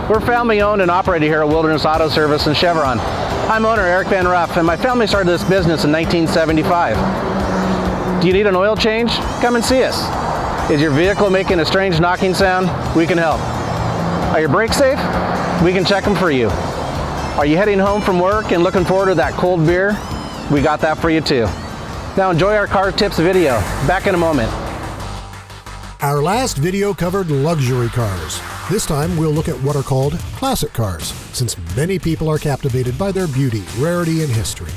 We're family owned and operated here at Wilderness Auto Service in Chevron. I'm owner Eric Van Ruff, and my family started this business in 1975. Do you need an oil change? Come and see us. Is your vehicle making a strange knocking sound? We can help. Are your brakes safe? We can check them for you. Are you heading home from work and looking forward to that cold beer? We got that for you too. Now enjoy our car tips video. Back in a moment. Our last video covered luxury cars. This time we'll look at what are called classic cars, since many people are captivated by their beauty, rarity, and history.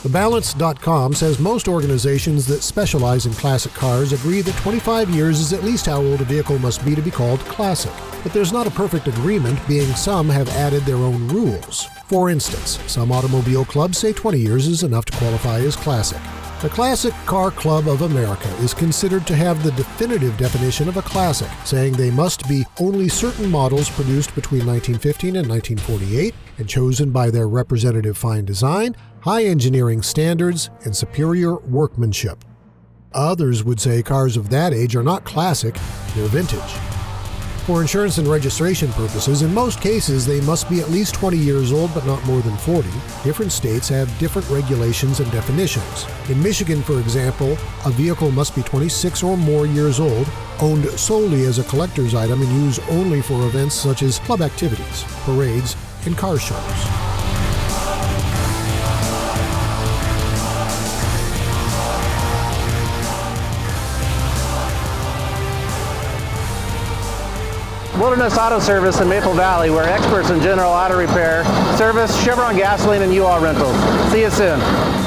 TheBalance.com says most organizations that specialize in classic cars agree that 25 years is at least how old a vehicle must be to be called classic. But there's not a perfect agreement, being some have added their own rules. For instance, some automobile clubs say 20 years is enough to qualify as classic. The Classic Car Club of America is considered to have the definitive definition of a classic, saying they must be only certain models produced between 1915 and 1948 and chosen by their representative fine design, high engineering standards, and superior workmanship. Others would say cars of that age are not classic, they're vintage. For insurance and registration purposes, in most cases they must be at least 20 years old but not more than 40. Different states have different regulations and definitions. In Michigan, for example, a vehicle must be 26 or more years old, owned solely as a collector's item and used only for events such as club activities, parades, and car shows. Wilderness Auto Service in Maple Valley. We're experts in general auto repair, service, Chevron gasoline, and U-Haul rentals. See you soon.